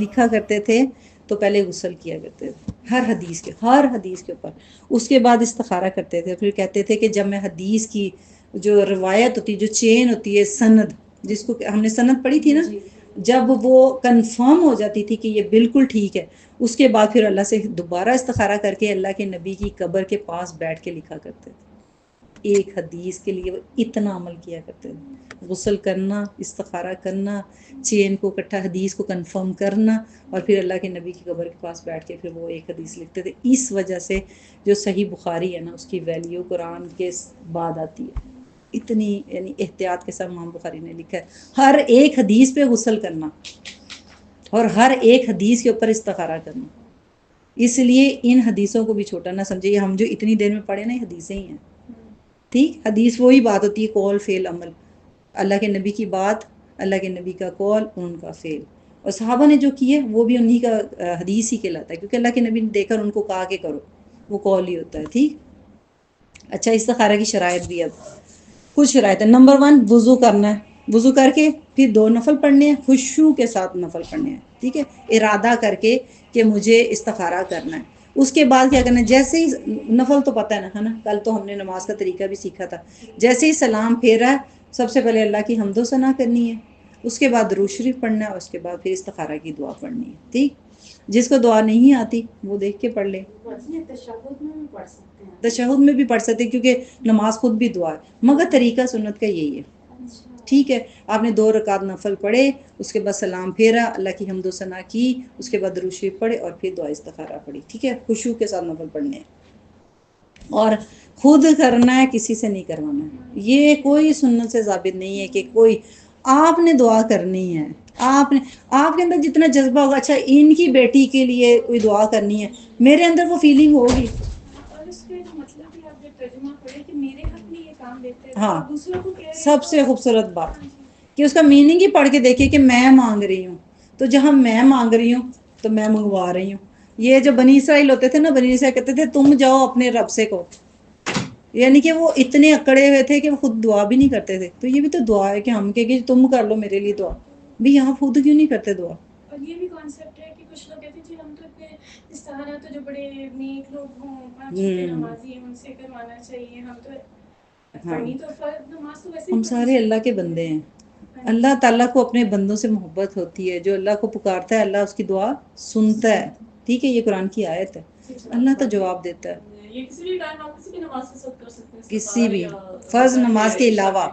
لکھا کرتے تھے تو پہلے غسل کیا کرتے تھے ہر حدیث کے اوپر، اس کے بعد استخارہ کرتے تھے. پھر کہتے تھے کہ جب میں حدیث کی جو روایت ہوتی، جو چین ہوتی ہے، سند جس کو ہم نے سند پڑھی تھی نا، جب وہ کنفرم ہو جاتی تھی کہ یہ بالکل ٹھیک ہے، اس کے بعد پھر اللہ سے دوبارہ استخارہ کر کے اللہ کے نبی کی قبر کے پاس بیٹھ کے لکھا کرتے تھے. ایک حدیث کے لیے وہ اتنا عمل کیا کرتے تھے، غسل کرنا، استخارہ کرنا، چین کو اکٹھا حدیث کو کنفرم کرنا، اور پھر اللہ کے نبی کی قبر کے پاس بیٹھ کے پھر وہ ایک حدیث لکھتے تھے. اس وجہ سے جو صحیح بخاری ہے نا، اس کی ویلیو قرآن کے بعد آتی ہے. اتنی یعنی احتیاط کے ساتھ امام بخاری نے لکھا ہے ہر ایک حدیث پہ غسل کرنا اور ہر ایک حدیث کے اوپر استخارہ کرنا. اس لیے ان حدیثوں کو بھی چھوٹا نہ سمجھے. ہم جو اتنی دیر میں پڑھے نا، یہ حدیثیں ہی ہیں. ٹھیک، حدیث وہی بات ہوتی ہے، قول فعل عمل، اللہ کے نبی کی بات، اللہ کے نبی کا قول، ان کا فعل. اور صحابہ نے جو کیے وہ بھی انہی کا حدیث ہی کہلاتا ہے، کیونکہ اللہ کے نبی نے دیکھ کر ان کو کہا کہ کرو، وہ قول ہی ہوتا ہے. ٹھیک. اچھا، استخارہ کی شرائط بھی اب کچھ شرائط ہے. نمبر 1، وضو کرنا ہے. وضو کر کے پھر 2 نفل پڑھنے ہیں، خشوع کے ساتھ نفل پڑھنے ہیں. ٹھیک ہے، ارادہ کر کے کہ مجھے استخارہ کرنا ہے. اس کے بعد کیا کرنا ہے، جیسے ہی نفل تو پتہ ہے نا، کل تو ہم نے نماز کا طریقہ بھی سیکھا تھا. جیسے ہی سلام پھیرا، سب سے پہلے اللہ کی حمد و ثنا کرنی ہے، اس کے بعد درود شریف پڑھنا ہے، اور اس کے بعد پھر استخارہ کی دعا پڑھنی ہے. ٹھیک. جس کو دعا نہیں آتی وہ دیکھ کے پڑھ لے. تشہد میں بھی پڑھ سکتے، کیونکہ نماز خود بھی دعا ہے، مگر طریقہ سنت کا یہی ہے. ٹھیک ہے، آپ نے 2 رکعت نفل پڑھے، اس کے بعد سلام پھیرا، اللہ کی حمد و ثنا کی، اس کے بعد درود شریف پڑھے، اور پھر دعا استخارہ پڑھی. ٹھیک ہے، خشوع کے ساتھ نفل پڑھنے ہیں، اور خود کرنا ہے، کسی سے نہیں کروانا ہے. یہ کوئی سنت سے ثابت نہیں ہے کہ کوئی آپ نے دعا کرنی ہے. آپ کے اندر جتنا جذبہ ہوگا، اچھا ان کی بیٹی کے لیے کوئی دعا کرنی ہے، میرے اندر وہ فیلنگ ہوگی. ہاں، سب سے خوبصورت بات کہ اس کا میننگ ہی پڑھ کے دیکھیے کہ میں مانگ رہی ہوں، تو جہاں میں مانگ رہی ہوں تو میں منگوا رہی ہوں. یہ جو بنی اسرائیل ہوتے تھے نا، بنی اسرائیل کہتے تھے تم جاؤ اپنے رب سے کو، یعنی کہ وہ اتنے اکڑے ہوئے تھے کہ وہ خود دعا بھی نہیں کرتے تھے. تو یہ بھی تو دعا ہے کہ ہم کہ تم کر لو میرے لیے دعا بھی. یہاں خود کیوں نہیں کرتے دعا؟ اور یہ بھی کانسیپٹ ہے کہ کچھ لوگ کہتے ہیں جی ہم تو اتنے استخارہ تو جو بڑے نیک لوگ ہوں، 5 وقت نمازی ہیں، ان سے کروانا چاہیے. ہم تو پڑھنی تو فرض نماز تو ویسے ہی ہم سارے اللہ کے بندے ہیں. اللہ تعالیٰ کو اپنے بندوں سے محبت ہوتی ہے. جو اللہ کو پکارتا ہے اللہ اس کی دعا سنتا ہے. ٹھیک ہے، یہ قرآن کی آیت ہے. اللہ تو جواب دیتا ہے. یہ کسی بھی ٹائم آپ کسی بھی نماز کے ساتھ کر سکتے ہیں، کسی بھی فرض نماز کے علاوہ،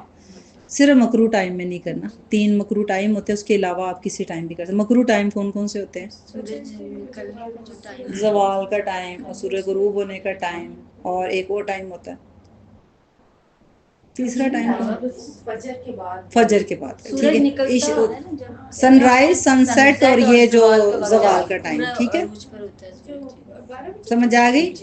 صرف مکروہ ٹائم میں نہیں کرنا. 3 مکروہ ٹائم ہوتے ہیں، اس کے علاوہ آپ کسی ٹائم بھی کر سکتے. مکروہ ٹائم کون کون سے ہوتے ہیں؟ زوال کا ٹائم، اور سورج غروب ہونے کا ٹائم، اور ایک اور ٹائم ہوتا ہے تیسرا ٹائم، فجر کے بعد. ٹھیک ہے، سن رائز، سن سیٹ، اور یہ جو زوال کا ٹائم. ٹھیک ہے، سمجھ آ گئی؟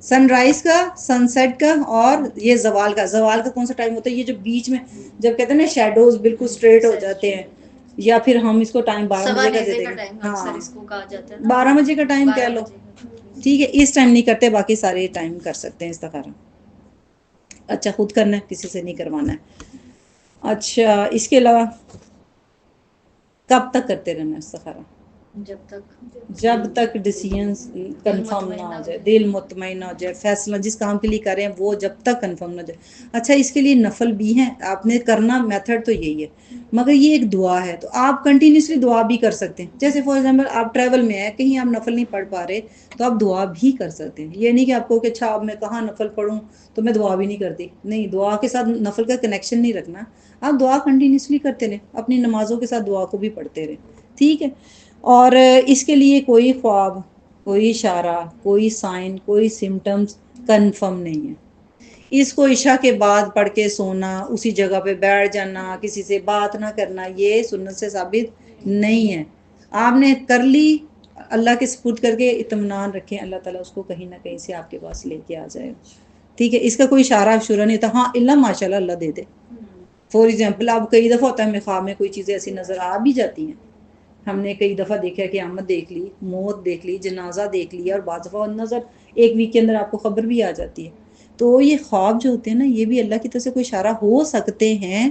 سن رائز کا، سن سیٹ کا، اور یہ زوال کا. زوال کا کون سا ٹائم ہوتا ہے؟ یہ جو بیچ میں جب کہتے ہیں نا شیڈوز بالکل اسٹریٹ ہو جاتے ہیں، یا پھر ہم اس کو ٹائم 12 بجے کا دیتے ہیں. ہاں، 12 بجے کا ٹائم کہہ لو. ٹھیک ہے، اس ٹائم نہیں کرتے، باقی سارے ٹائم کر سکتے ہیں استخارہ. اچھا، خود کرنا ہے، کسی سے نہیں کروانا ہے. اچھا، اس کے علاوہ کب تک کرتے رہنا استخارہ؟ جب تک ڈیسیژن کنفرم نہ ہو جائے، دل مطمئن نہ ہو جائے، فیصلہ جس کام کے لیے کریں وہ جب تک کنفرم نہ ہو جائے. اچھا، اس کے لیے نفل بھی ہیں، آپ نے کرنا میتھڈ تو یہی ہے، مگر یہ ایک دعا ہے تو آپ کنٹینیوسلی دعا بھی کر سکتے ہیں. جیسے فار ایگزامپل آپ ٹریول میں ہیں، کہیں آپ نفل نہیں پڑھ پا رہے تو آپ دعا بھی کر سکتے ہیں. یہ نہیں کہ آپ کو کہ اچھا اب میں کہاں نفل پڑھوں تو میں دعا بھی نہیں کرتی. نہیں، دعا کے ساتھ نفل کا کنیکشن نہیں رکھنا. آپ دعا کنٹینیوسلی کرتے رہیں، اپنی نمازوں کے ساتھ دعا کو بھی پڑھتے رہیں. ٹھیک ہے، اور اس کے لیے کوئی خواب، کوئی اشارہ، کوئی سائن، کوئی سمٹمز کنفرم نہیں ہے. اس کو عشاء کے بعد پڑھ کے سونا، اسی جگہ پہ بیٹھ جانا، کسی سے بات نہ کرنا، یہ سنت سے ثابت نہیں ہے. آپ نے کر لی، اللہ کے سپرد کر کے اطمینان رکھیں، اللہ تعالیٰ اس کو کہیں نہ کہیں سے آپ کے پاس لے کے آ جائے. ٹھیک ہے، اس کا کوئی اشارہ شورہ نہیں ہوتا. ہاں، اللہ ماشاء اللہ اللہ دے دے. فار ایگزامپل اب کئی دفعہ ہوتا ہے ہمیں خواب میں کوئی چیزیں ایسی نظر آ بھی جاتی ہیں. ہم نے کئی دفعہ دیکھا کہ قیامت دیکھ لی، موت دیکھ لی، جنازہ دیکھ لیا، اور بعض دفعہ نظر ایک ویک کے اندر آپ کو خبر بھی آ جاتی ہے. تو یہ خواب جو ہوتے ہیں نا، یہ بھی اللہ کی طرف سے کوئی اشارہ ہو سکتے ہیں،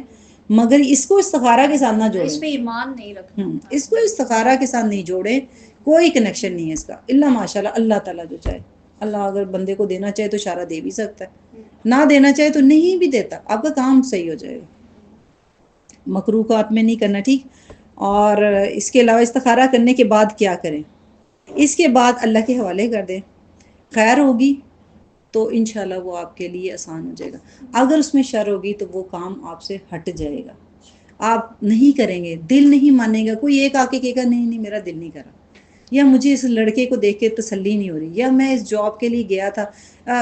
مگر اس کو استخارہ کے ساتھ نہ جوڑیں، اس پہ ایمان نہیں رکھنا، اس کو استخارہ کے ساتھ نہیں جوڑیں، کوئی کنیکشن نہیں ہے اس کا، اللہ ماشاءاللہ اللہ تعالیٰ جو چاہے، اللہ اگر بندے کو دینا چاہے تو اشارہ دے بھی سکتا ہے، نہ دینا چاہے تو نہیں بھی دیتا، آپ کا کام صحیح ہو جائے گا، مکروہات میں نہیں کرنا، ٹھیک۔ اور اس کے علاوہ استخارہ کرنے کے بعد کیا کریں؟ اس کے بعد اللہ کے حوالے کر دیں، خیر ہوگی تو انشاءاللہ وہ آپ کے لیے آسان ہو جائے گا، اگر اس میں شر ہوگی تو وہ کام آپ سے ہٹ جائے گا، آپ نہیں کریں گے، دل نہیں مانے گا، کوئی ایک آ کے کہے گا نہیں میرا دل نہیں کرا، یا مجھے اس لڑکے کو دیکھ کے تسلی نہیں ہو رہی، یا میں اس جاب کے لیے گیا تھا،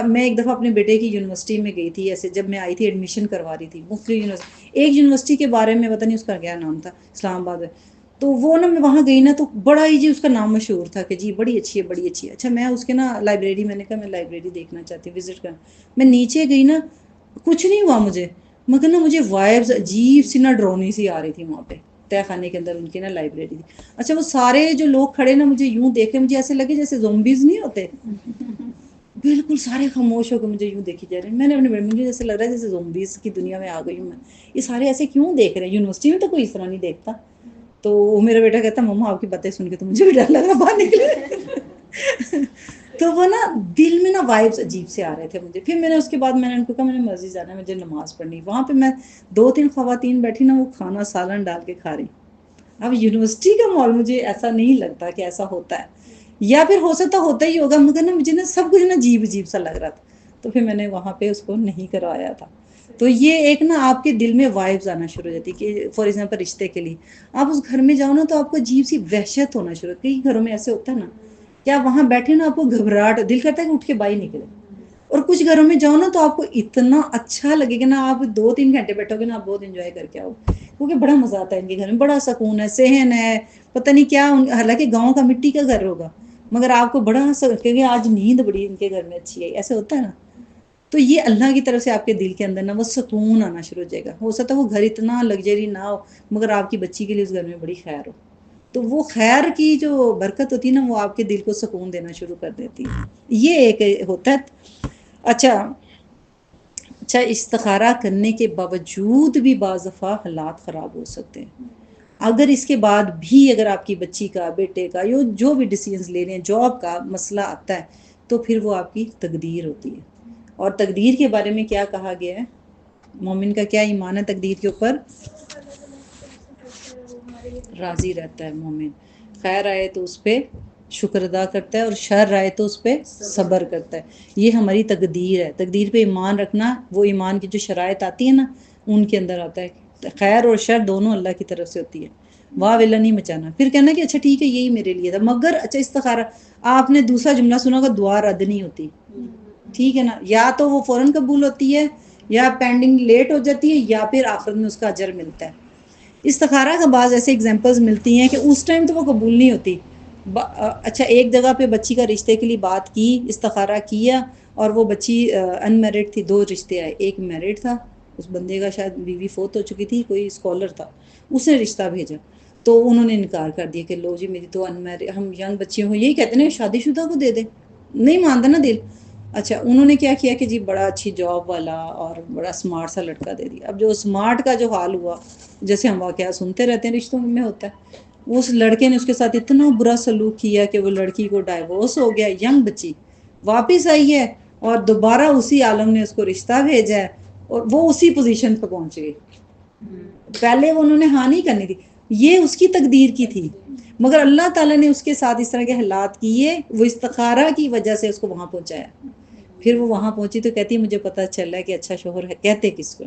میں ایک دفعہ اپنے بیٹے کی یونیورسٹی میں گئی تھی، ایسے جب میں آئی تھی ایڈمیشن کروا رہی تھی مختلف یونیورسٹی، ایک یونیورسٹی کے بارے میں پتہ نہیں اس کا کیا نام تھا، اسلام آباد میں، تو وہ نا میں وہاں گئی نا تو بڑا ہی جی اس کا نام مشہور تھا کہ جی بڑی اچھی ہے بڑی اچھی ہے، اچھا میں اس کے نا لائبریری، میں نے کہا میں لائبریری دیکھنا چاہتی ہوں وزٹ کرنا، میں نیچے گئی نا کچھ نہیں ہوا مجھے، مگر نا مجھے وائبز عجیب سی نا ڈرونی سی آ رہی تھی وہاں پہ تہ خانے کے اندر ان کی نا لائبریری تھی، اچھا وہ سارے جو لوگ کھڑے نا مجھے یوں دیکھے، مجھے ایسے لگے جیسے زومبیز نہیں ہوتے، بالکل سارے خاموش ہو کے مجھے یوں دیکھی جا رہے ہیں، میں نے اپنے بیٹے مجھے جیسے لگ رہا ہے جیسے زومبیز کی دنیا میں آ گئی ہوں میں، یہ سارے ایسے کیوں دیکھ رہے ہیں، یونیورسٹی میں تو کوئی اس طرح نہیں دیکھتا، تو وہ میرا بیٹا کہتا مما آپ کی باتیں سن کے تو مجھے بھی ڈر لگ رہا باہر نکلے تو وہ نا دل میں نا وائبس عجیب سے آ رہے تھے مجھے، پھر میں نے اس کے بعد میں نے ان کو کہا میں نے مسجد جانا ہے، مجھے نماز پڑھنی، وہاں پہ میں 2-3 خواتین بیٹھی نا وہ کھانا سالن ڈال کے کھا رہی، اب یونیورسٹی کا ماحول مجھے ایسا نہیں لگتا کہ ایسا ہوتا ہے، یا پھر ہو سکتا ہوتا ہی ہوگا، مگر نا مجھے نا سب کچھ نا عجیب عجیب سا لگ رہا تھا، تو پھر میں نے وہاں پہ اس کو نہیں کروایا تھا، تو یہ ایک نا آپ کے دل میں وائبز آنا شروع ہو جاتی کہ فار ایگزامپل رشتے کے لیے آپ اس گھر میں جاؤ نا تو آپ کو عجیب سی وحشت ہونا شروع، کئی گھروں میں ایسے ہوتا ہے نا کہ آپ وہاں بیٹھے نا آپ کو گھبراہٹ، دل کرتا ہے کہ اٹھ کے باہر نکلے، اور کچھ گھروں میں جاؤ نا تو آپ کو اتنا اچھا لگے گا نا، آپ 2-3 گھنٹے بیٹھو گے نا آپ بہت انجوائے کر کے آؤ، کیونکہ بڑا مزہ آتا ہے ان کے گھر میں، بڑا سکون ہے، صحن ہے، پتہ نہیں کیا، حالانکہ گاؤں کا مٹی کا گھر ہوگا مگر آپ کو بڑا کہ آج نیند بڑی ان کے گھر میں اچھی آئی، ایسے ہوتا ہے نا، تو یہ اللہ کی طرف سے آپ کے دل کے اندر نا وہ سکون آنا شروع ہو جائے گا، ہو سکتا ہے وہ گھر اتنا لگژری نہ ہو مگر آپ کی بچی کے لیے اس گھر میں بڑی خیر ہو، تو وہ خیر کی جو برکت ہوتی ہے نا وہ آپ کے دل کو سکون دینا شروع کر دیتی ہے، یہ ایک ہوتا ہے۔ اچھا استخارہ کرنے کے باوجود بھی بعض دفعہ حالات خراب ہو سکتے ہیں، اگر اس کے بعد بھی اگر آپ کی بچی کا، بیٹے کا، جو بھی ڈیسیژنز لے رہے ہیں، جاب کا مسئلہ آتا ہے تو پھر وہ آپ کی تقدیر ہوتی ہے، اور تقدیر کے بارے میں کیا کہا گیا ہے، مومن کا کیا ایمان ہے تقدیر کے اوپر، راضی رہتا ہے مومن، خیر آئے تو اس پہ شکر ادا کرتا ہے اور شر آئے تو اس پہ صبر کرتا ہے، یہ ہماری تقدیر ہے، تقدیر پہ ایمان رکھنا، وہ ایمان کی جو شرائط آتی ہے نا ان کے اندر آتا ہے، خیر اور شر دونوں اللہ کی طرف سے ہوتی ہے، واہ ویلا نہیں مچانا، پھر کہنا کہ اچھا ٹھیک ہے یہی میرے لیے تھا، مگر اچھا استخارہ، آپ نے دوسرا جملہ سنا ہوگا دعا رد نہیں ہوتی، ٹھیک ہے نا، یا تو وہ فوراً قبول ہوتی ہے یا پینڈنگ لیٹ ہو جاتی ہے یا پھر آخر میں اس کا اجر ملتا ہے، استخارہ کا بعض ایسے ایگزامپلز ملتی ہیں کہ اس ٹائم تو وہ قبول نہیں ہوتی، اچھا ایک جگہ پہ بچی کا رشتے کے لیے بات کی، استخارہ کیا اور وہ بچی ان میرڈ تھی، 2 رشتے آئے، ایک میرڈ تھا، اس بندے کا شاید بیوی فوت ہو چکی تھی، کوئی اسکالر تھا، اس نے رشتہ بھیجا تو انہوں نے انکار کر دیا کہ لو جی میری تو ان میرڈ، ہم ینگ بچی ہوں، یہی کہتے ہیں شادی شدہ کو دے دیں، نہیں مانتا نا دل، اچھا انہوں نے کیا کیا کہ جی بڑا اچھی جاب والا اور بڑا اسمارٹ سا لڑکا دے دیا، اب جو اسمارٹ کا جو حال ہوا جیسے ہم واقعات سنتے رہتے ہیں رشتوں میں ہوتا ہے، اس لڑکے نے اس کے ساتھ اتنا برا سلوک کیا کہ وہ لڑکی کو ڈائیورس ہو گیا، ینگ بچی واپس آئی ہے اور دوبارہ اسی عالم نے اس کو رشتہ بھیجا ہے اور وہ اسی پوزیشن پہ پہنچ گئی، پہلے وہ انہوں نے ہاں نہیں کرنی تھی، یہ اس کی تقدیر کی تھی مگر اللہ تعالیٰ نے اس کے ساتھ اس طرح کے حالات کیے، وہ استخارہ کی وجہ سے اس کو وہاں پہنچایا، پھر وہ وہاں پہنچی تو کہتی مجھے پتہ چل رہا ہے کہ اچھا شوہر ہے، کہتے کس کو،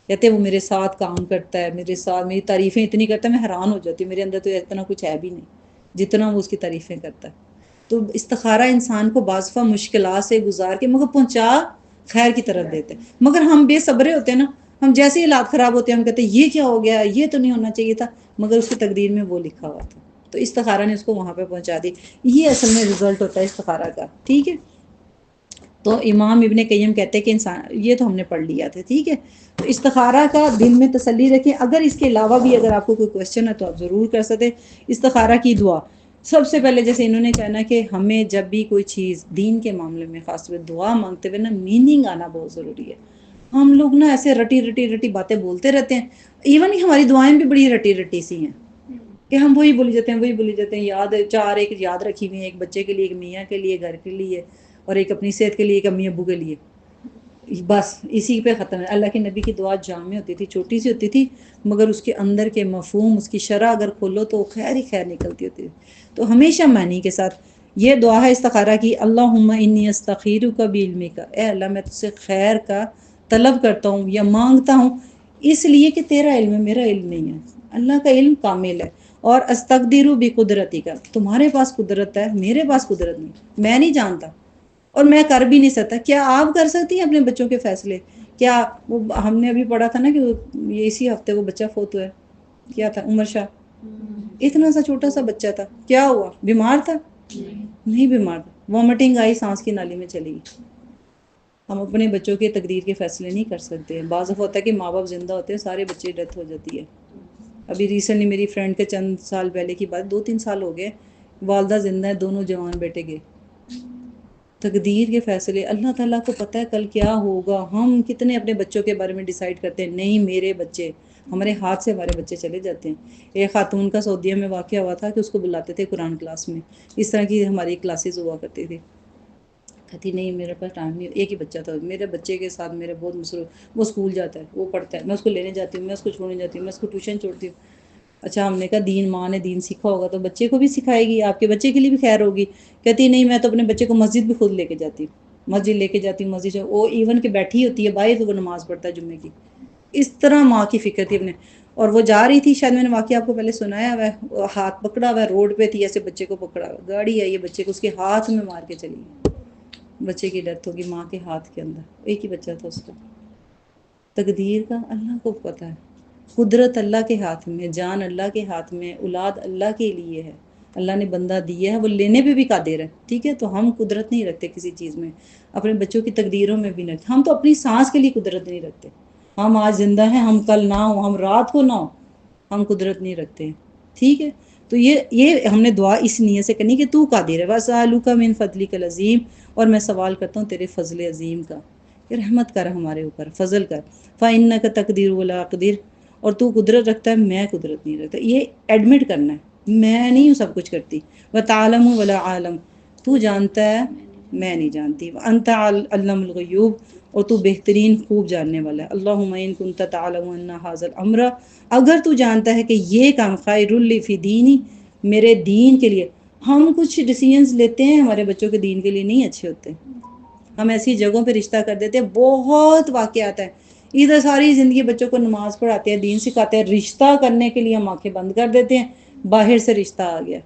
کہتے وہ میرے ساتھ کام کرتا ہے، میرے ساتھ میری تعریفیں اتنی کرتا ہے میں حیران ہو جاتی ہوں، میرے اندر تو اتنا کچھ ہے بھی نہیں جتنا وہ اس کی تعریفیں کرتا ہے، تو استخارہ انسان کو بعض دفعہ مشکلات سے گزار کے مگر پہنچا خیر کی طرف دیتے ہیں، مگر ہم بے صبرے ہوتے ہیں نا، ہم جیسے ہی حالات خراب ہوتے ہیں ہم کہتے ہیں یہ کیا ہو گیا، یہ تو نہیں ہونا چاہیے تھا، مگر اس کی تقدیر میں وہ لکھا ہوا تھا، تو استخارہ نے اس کو وہاں پہ پہنچا دی، یہ اصل میں رزلٹ ہوتا ہے استخارہ کا، ٹھیک ہے، تو امام ابن قیم کہتے ہیں کہ انسان، یہ تو ہم نے پڑھ لیا تھا، ٹھیک ہے، تو استخارہ کا دل میں تسلی رکھیں، اگر اس کے علاوہ بھی اگر آپ کو کوئی کوشچن ہے تو آپ ضرور کر سکتے ہیں۔ استخارہ کی دعا سب سے پہلے جیسے انہوں نے کہنا کہ ہمیں جب بھی کوئی چیز دین کے معاملے میں خاص طور پہ دعا مانگتے ہوئے نا میننگ آنا بہت ضروری ہے، ہم لوگ نا ایسے رٹی رٹی رٹی باتیں بولتے رہتے ہیں. ایون ہماری دعائیں بھی بڑی رٹی رٹی سی ہیں کہ ہم وہی بولی جاتے ہیں وہی بولی جاتے ہیں. یاد چار ایک یاد رکھی ہوئی ہیں، ایک بچے کے لیے، ایک میاں کے لیے، گھر کے لیے، اور ایک اپنی صحت کے لیے، ایک امی ابو کے لیے. بس اسی پہ ختم ہے. اللہ کے نبی کی دعا جامع ہوتی تھی، چھوٹی سی ہوتی تھی، مگر اس کے اندر کے مفہوم، اس کی شرح اگر کھولو تو خیر ہی خیر نکلتی ہوتی تھی. تو ہمیشہ معنی کے ساتھ یہ دعا ہے استخارہ کی، اللہم انی استخیرک بعلمک، اے اللہ میں تجھ سے خیر کا طلب کرتا ہوں یا مانگتا ہوں اس لیے کہ تیرا علم ہے، میرا علم نہیں ہے. اللہ کا علم کامل ہے. اور استقدر بقدرتی کا، تمہارے پاس قدرت ہے، میرے پاس قدرت نہیں، میں نہیں جانتا اور میں کر بھی نہیں سکتا. کیا آپ کر سکتی ہیں اپنے بچوں کے فیصلے؟ کیا وہ ہم نے ابھی پڑھا تھا نا کہ یہ اسی ہفتے وہ بچہ فوت ہوا ہے، کیا تھا، عمر شاہ، اتنا سا چھوٹا سا بچہ تھا. کیا ہوا؟ بیمار تھا؟ نہیں بیمار تھا، وامٹنگ آئی، سانس کی نالی میں چلی گئی. ہم اپنے بچوں کے تقدیر کے فیصلے نہیں کر سکتے. بعض دفعہ ہوتا ہے کہ ماں باپ زندہ ہوتے ہیں، سارے بچے ڈیتھ ہو جاتی ہے. ابھی ریسنٹلی میری فرینڈ کے چند سال پہلے کی بات، 2-3 سال ہو گئے، والدہ زندہ ہے، دونوں جوان بیٹے گئے. تقدیر کے فیصلے اللہ تعالیٰ کو پتہ ہے کل کیا ہوگا. ہم کتنے اپنے بچوں کے بارے میں ڈیسائیڈ کرتے ہیں، نہیں میرے بچے، ہمارے ہاتھ سے ہمارے بچے چلے جاتے ہیں. ایک خاتون کا سعودیہ میں واقعہ ہوا تھا کہ اس کو بلاتے تھے قرآن کلاس میں، اس طرح کی ہماری کلاسز ہوا کرتی تھی. کہتی نہیں میرے پاس ٹائم نہیں، ایک ہی بچہ تھا، میرے بچے کے ساتھ میرے بہت مصروف، وہ اسکول جاتا ہے، وہ پڑھتا ہے، میں اس کو لینے جاتی ہوں، میں اس کو چھوڑنے جاتی ہوں، میں اس کو ٹیوشن چھوڑتی ہوں. اچھا ہم نے کہا دین، ماں نے دین سیکھا ہوگا تو بچے کو بھی سکھائے گی، آپ کے بچے کے لیے بھی خیر ہوگی. کہتی نہیں میں تو اپنے بچے کو مسجد بھی خود لے کے جاتی ہوں، مسجد لے کے جاتی ہوں، مسجد وہ ایون کہ بیٹھی ہوتی ہے باہر تو وہ نماز پڑھتا ہے جمعے کی. اس طرح ماں کی فکر تھی اپنے. اور وہ جا رہی تھی، شاید میں نے واقعہ آپ کو پہلے سنایا ہوا ہے، ہاتھ پکڑا ہوا ہے، روڈ پہ تھی، ایسے بچے کو پکڑا ہوا، گاڑی آئی ہے بچے کو اس کے ہاتھ میں مار کے چلی گئی. بچے کی ڈیتھ ہوگی ماں کے ہاتھ کے اندر، ایک ہی بچہ تھا اس کا. تقدیر کا اللہ کو پتہ ہے. قدرت اللہ کے ہاتھ میں، جان اللہ کے ہاتھ میں، اولاد اللہ کے لیے ہے. اللہ نے بندہ دیا ہے، وہ لینے پہ بھی قادر ہے. ٹھیک ہے، تو ہم قدرت نہیں رکھتے کسی چیز میں، اپنے بچوں کی تقدیروں میں بھی نہیں رکھتے. ہم تو اپنی سانس کے لیے قدرت نہیں رکھتے. ہم آج زندہ ہیں، ہم کل نہ ہوں، ہم رات کو نہ ہوں، ہم قدرت نہیں رکھتے ہیں. ٹھیک ہے، تو یہ ہم نے دعا اس نیت سے کرنی کہ تو قادر ہے. وَأَسْأَلُكَ مِن فَضْلِكَ الْعَظِيمِ، اور میں سوال کرتا ہوں تیرے فضل عظیم کا، کہ رحمت کر ہمارے اوپر، فضل کر. فَإِنَّكَ تَقْدِرُ وَلَا أَقْدِرُ، اور تو قدرت رکھتا ہے، میں قدرت نہیں رکھتا. یہ ایڈمٹ کرنا ہے، میں نہیں ہوں سب کچھ کرتی. وَتَعْلَمُ وَلَا أَعْلَمُ، تو جانتا ہے میں نہیں جانتی. وَأَنْتَ عَلَّمُ الْغُیُوبِ، اور تو بہترین خوب جاننے والا ہے. اللہم ان کنت تعلم ان ھذا الامر، اگر تو جانتا ہے کہ یہ کام خیر لی فی دینی، میرے دین کے لیے. ہم کچھ ڈیسیژنز لیتے ہیں ہمارے بچوں کے دین کے لیے نہیں اچھے ہوتے. ہم ایسی جگہوں پہ رشتہ کر دیتے ہیں. بہت واقعات ہیں ادھر، ساری زندگی بچوں کو نماز پڑھاتے ہیں، دین سکھاتے ہیں، رشتہ کرنے کے لیے ہم آنکھیں بند کر دیتے ہیں، باہر سے رشتہ آ گیا.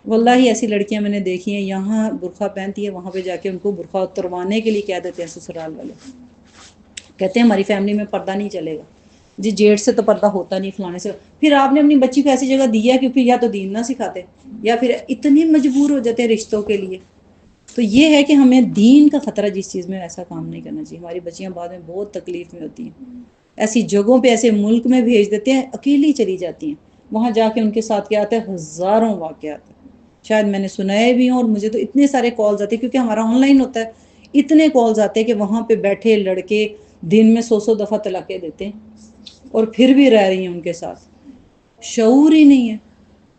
واللہ ایسی لڑکیاں میں نے دیکھی ہیں، یہاں برقع پہنتی ہیں، وہاں پہ جا کے ان کو برقع اتروانے کے لیے کہہ دیتے ہیں سسرال والے، کہتے ہیں ہماری فیملی میں پردہ نہیں چلے گا جی، جیٹ سے تو پردہ ہوتا نہیں، فلانے سے. پھر آپ نے اپنی بچی کو ایسی جگہ دی ہے کہ پھر یا تو دین نہ سکھاتے، یا پھر اتنے مجبور ہو جاتے ہیں رشتوں کے لیے. تو یہ ہے کہ ہمیں دین کا خطرہ جس چیز میں ایسا کام نہیں کرنا چاہیے. ہماری بچیاں بعد میں بہت تکلیف میں ہوتی ہیں، ایسی جگہوں پہ، ایسے ملک میں بھیج دیتے ہیں، اکیلی چلی جاتی ہیں، وہاں جا کے ان کے ساتھ کیا آتا ہے، ہزاروں واقعات. شاید میں نے سنائے بھی ہوں، اور مجھے تو اتنے سارے کالز آتے ہیں کیونکہ ہمارا آن لائن ہوتا ہے. اتنے کالز آتے ہیں کہ وہاں پہ بیٹھے لڑکے دن میں 100 دفعہ طلاقیں دیتے ہیں اور پھر بھی رہ رہی ہیں ان کے ساتھ. شعور ہی نہیں ہے،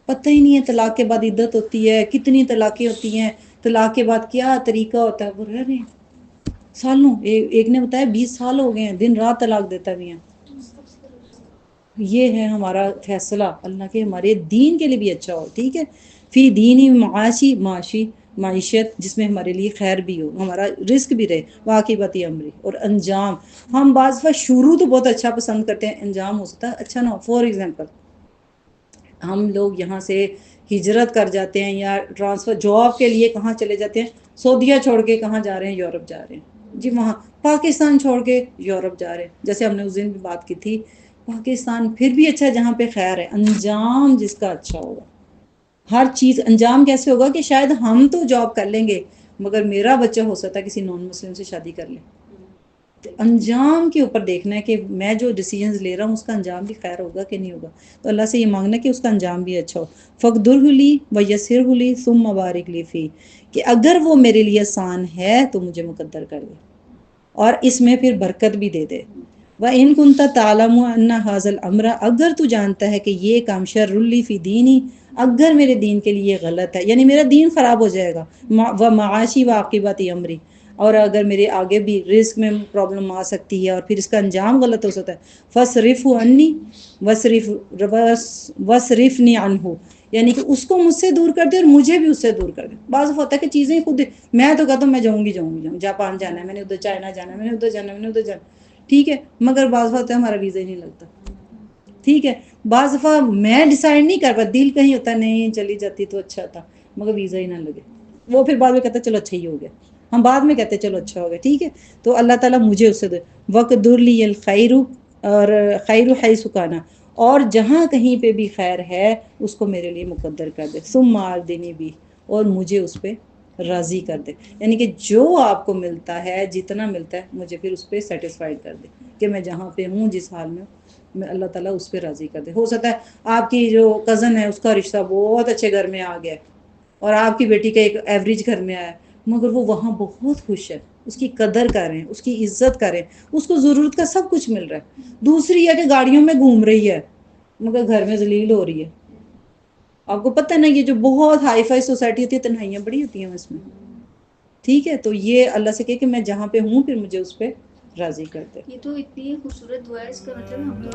پتہ ہی نہیں ہے طلاق کے بعد عدت ہوتی ہے، کتنی طلاقیں ہوتی ہیں، طلاق کے بعد کیا طریقہ ہوتا ہے، وہ رہ رہے ہیں سالوں. ایک نے بتایا 20 سال ہو گئے ہیں، دن رات طلاق دیتا بھی ہیں. یہ ہے ہمارا فیصلہ اللہ کے ہمارے دین کے لیے بھی اچھا ہو. ٹھیک ہے، فی دینی معیشت جس میں ہمارے لیے خیر بھی ہو، ہمارا رزق بھی رہے. واقعبت امری، اور انجام. ہم بعض دفعہ شروع تو بہت اچھا پسند کرتے ہیں، انجام ہو سکتا ہے اچھا نہ ہو. فار ایگزامپل ہم لوگ یہاں سے ہجرت کر جاتے ہیں یا ٹرانسفر جاب کے لیے کہاں چلے جاتے ہیں، سعودیہ چھوڑ کے کہاں جا رہے ہیں، یورپ جا رہے ہیں جی. وہاں پاکستان چھوڑ کے یورپ جا رہے ہیں، جیسے ہم نے اس دن بھی بات کی تھی. پاکستان پھر بھی اچھا ہے جہاں پہ خیر ہے، انجام جس کا اچھا ہوگا. ہر چیز انجام کیسے ہوگا کہ شاید ہم تو جاب کر لیں گے مگر میرا بچہ ہو سکتا ہے کسی نان مسلم سے شادی کر لے. تو انجام کے اوپر دیکھنا ہے کہ میں جو ڈیسیژنز لے رہا ہوں اس کا انجام بھی خیر ہوگا کہ نہیں ہوگا. تو اللہ سے یہ مانگنا کہ اس کا انجام بھی اچھا ہو. فَقْدُرْهُ لِي وَيَسِّرْهُ لِي ثُمَّ بَارِكْ لِي فِيهِ، کہ اگر وہ میرے لیے آسان ہے تو مجھے مقدر کر دے. اور اس میں پھر برکت بھی دے دے. وَإِن كُنْتَ تَعْلَمُ أَنَّ هَذَا الْأَمْرَ، اگر تو جانتا ہے کہ یہ کام شَرٌّ لِّی فِی دِینِی، اگر میرے دین کے لیے غلط ہے، یعنی میرا دین خراب ہو جائے گا، وَمَعَاشِی وَعَاقِبَةِ أَمْرِی، اور اگر میرے آگے بھی رزق میں پرابلم آ سکتی ہے اور پھر اس کا انجام غلط ہو سکتا ہے، فَاصْرِفْهُ عَنِّی وَاصْرِفْنِی عَنْهُ، یعنی کہ اس کو مجھ سے دور کر دے اور مجھے بھی اس سے دور کر دے. بعض ہوتا ہے کہ چیزیں خود، میں تو کہتا ہوں میں جاؤں گی جاپان جانا ہے، میں نے ادھر چائنا جانا ہے، میں نے ادھر جانا ہے، میں نے ادھر جانا، ٹھیک ہے، مگر بعض ہوتا ہے ہمارا ویزا ہی نہیں لگتا. ٹھیک ہے، بعض دفعہ میں ڈیسائیڈ نہیں کر پاتا، دل کہیں ہوتا ہے نہیں چلی جاتی تو اچھا تھا، مگر ویزا ہی نہ لگے. وہ پھر بعد میں کہتا ہے چلو اچھا ہی ہو گیا، ہم بعد میں کہتے ہیں چلو اچھا ہو گیا. ٹھیک ہے، تو اللہ تعالیٰ مجھے اس سے دے. وَقْدُرْ لِيَ الْخَيْرُ، اور خیر حیث کان، اور جہاں کہیں پہ بھی خیر ہے اس کو میرے لیے مقدر کر دے. ثُمَّ أَرْضِنِي بِهِ، اور مجھے اس پہ راضی کر دے. یعنی کہ جو آپ کو ملتا ہے، جتنا ملتا ہے، مجھے پھر اس پہ سیٹسفائیڈ کر دے کہ میں جہاں پہ ہوں، جس حال میں میں اللہ تعالیٰ اس پہ راضی کر دے. ہو سکتا ہے آپ کی جو کزن ہے اس کا رشتہ بہت اچھے گھر میں آ گیا اور آپ کی بیٹی کا ایک ایوریج گھر میں آیا، مگر وہ وہاں بہت خوش ہے، اس کی قدر کریں، اس کی عزت کریں، اس کو ضرورت کا سب کچھ مل رہا ہے. دوسری ہے کہ گاڑیوں میں گھوم رہی ہے مگر گھر میں ذلیل ہو رہی ہے. آپ کو پتہ نا، یہ جو بہت ہائی فائی سوسائٹی ہوتی ہے، تنہائیاں بڑی ہوتی ہیں اس میں. ٹھیک ہے، تو یہ اللہ سے کہے کہ میں جہاں پہ ہوں پھر مجھے اس پہ راضی کر دے. یہ تو اتنی خوبصورت دعا ہے، اس کا مطلب ہم تو